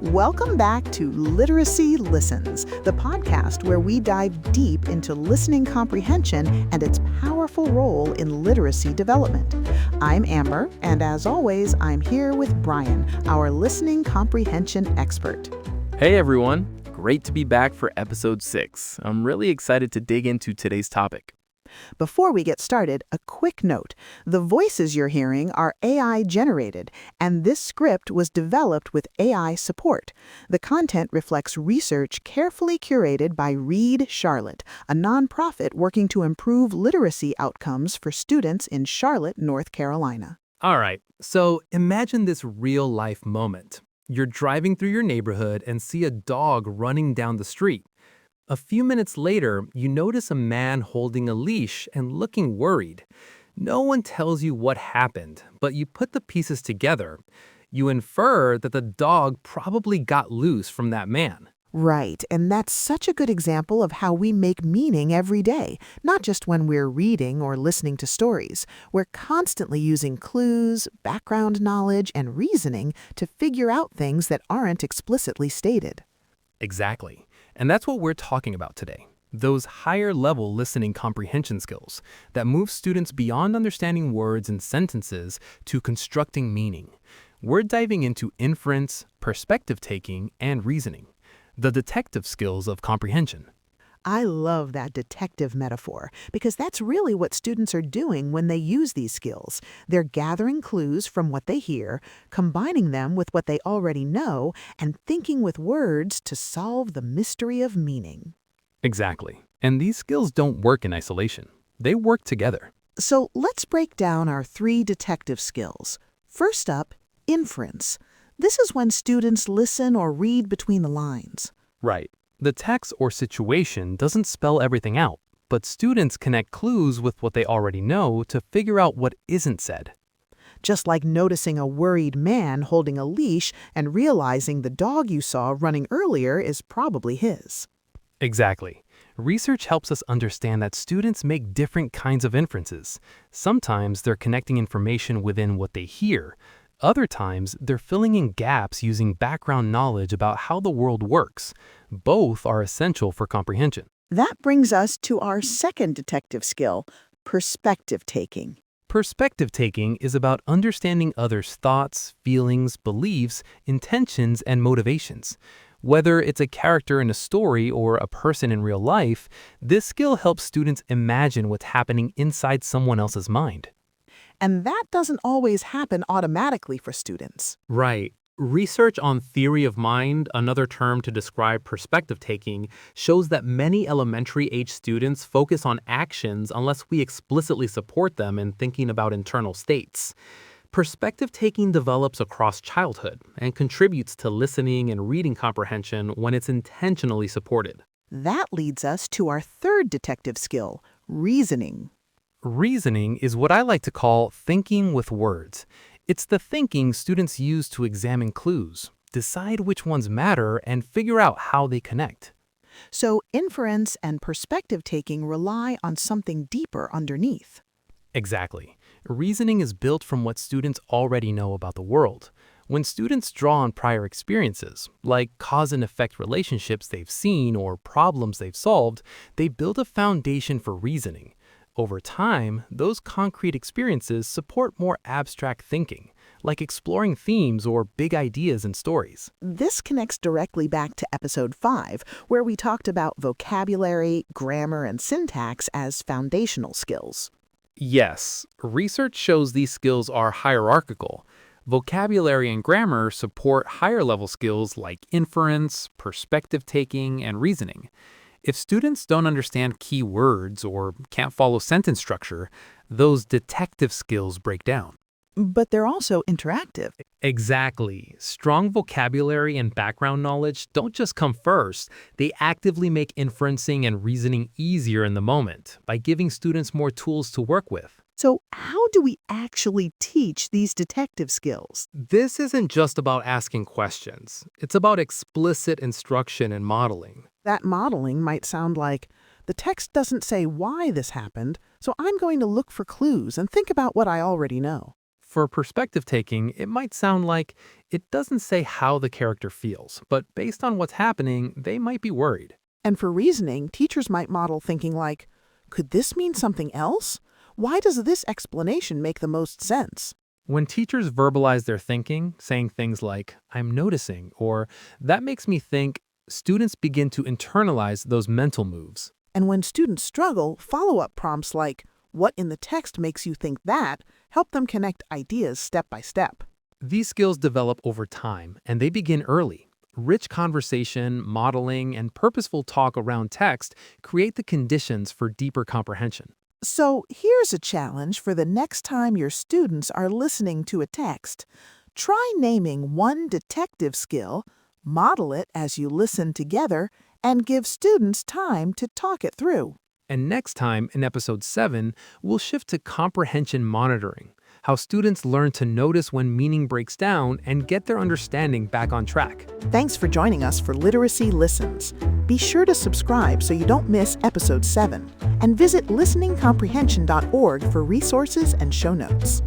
Welcome back to Literacy Listens, the podcast where we dive deep into listening comprehension and its powerful role in literacy development. I'm Amber, and as always, I'm here with Brian, our listening comprehension expert. Hey everyone, great to be back for episode 6. I'm really excited to dig into today's topic. Before we get started, a quick note. The voices you're hearing are AI generated, and this script was developed with AI support. The content reflects research carefully curated by Read Charlotte, a nonprofit working to improve literacy outcomes for students in Charlotte, North Carolina. All right, so imagine this real-life moment. You're driving through your neighborhood and see a dog running down the street. A few minutes later, you notice a man holding a leash and looking worried. No one tells you what happened, but you put the pieces together. You infer that the dog probably got loose from that man. Right, and that's such a good example of how we make meaning every day, not just when we're reading or listening to stories. We're constantly using clues, background knowledge, and reasoning to figure out things that aren't explicitly stated. Exactly. And that's what we're talking about today. Those higher-level listening comprehension skills that move students beyond understanding words and sentences to constructing meaning. We're diving into inference, perspective-taking, and reasoning, the detective skills of comprehension. I love that detective metaphor because that's really what students are doing when they use these skills. They're gathering clues from what they hear, combining them with what they already know, and thinking with words to solve the mystery of meaning. Exactly. And these skills don't work in isolation. They work together. So let's break down our 3 detective skills. First up, inference. This is when students listen or read between the lines. Right. The text or situation doesn't spell everything out, but students connect clues with what they already know to figure out what isn't said. Just like noticing a worried man holding a leash and realizing the dog you saw running earlier is probably his. Exactly. Research helps us understand that students make different kinds of inferences. Sometimes they're connecting information within what they hear. Other times, they're filling in gaps using background knowledge about how the world works. Both are essential for comprehension. That brings us to our second detective skill, perspective-taking. Perspective-taking is about understanding others' thoughts, feelings, beliefs, intentions, and motivations. Whether it's a character in a story or a person in real life, this skill helps students imagine what's happening inside someone else's mind. And that doesn't always happen automatically for students. Right. Research on theory of mind, another term to describe perspective taking, shows that many elementary-age students focus on actions unless we explicitly support them in thinking about internal states. Perspective taking develops across childhood and contributes to listening and reading comprehension when it's intentionally supported. That leads us to our third detective skill, reasoning. Reasoning is what I like to call thinking with words. It's the thinking students use to examine clues, decide which ones matter, and figure out how they connect. So inference and perspective-taking rely on something deeper underneath. Exactly. Reasoning is built from what students already know about the world. When students draw on prior experiences, like cause and effect relationships they've seen or problems they've solved, they build a foundation for reasoning. Over time, those concrete experiences support more abstract thinking, like exploring themes or big ideas in stories. This connects directly back to episode 5, where we talked about vocabulary, grammar, and syntax as foundational skills. Yes, research shows these skills are hierarchical. Vocabulary and grammar support higher-level skills like inference, perspective taking, and reasoning. If students don't understand key words or can't follow sentence structure, those detective skills break down. But they're also interactive. Exactly. Strong vocabulary and background knowledge don't just come first. They actively make inferencing and reasoning easier in the moment by giving students more tools to work with. So how do we actually teach these detective skills? This isn't just about asking questions. It's about explicit instruction and modeling. That modeling might sound like, the text doesn't say why this happened, so I'm going to look for clues and think about what I already know. For perspective taking, it might sound like it doesn't say how the character feels, but based on what's happening, they might be worried. And for reasoning, teachers might model thinking like, could this mean something else? Why does this explanation make the most sense? When teachers verbalize their thinking, saying things like, I'm noticing, or that makes me think, students begin to internalize those mental moves. And when students struggle, follow-up prompts like, what in the text makes you think that, help them connect ideas step by step. These skills develop over time, and they begin early. Rich conversation, modeling, and purposeful talk around text create the conditions for deeper comprehension. So here's a challenge for the next time your students are listening to a text. Try naming one detective skill, model it as you listen together, and give students time to talk it through. And next time, in Episode 7, we'll shift to comprehension monitoring, how students learn to notice when meaning breaks down and get their understanding back on track. Thanks for joining us for Literacy Listens. Be sure to subscribe so you don't miss Episode 7, and visit listeningcomprehension.org for resources and show notes.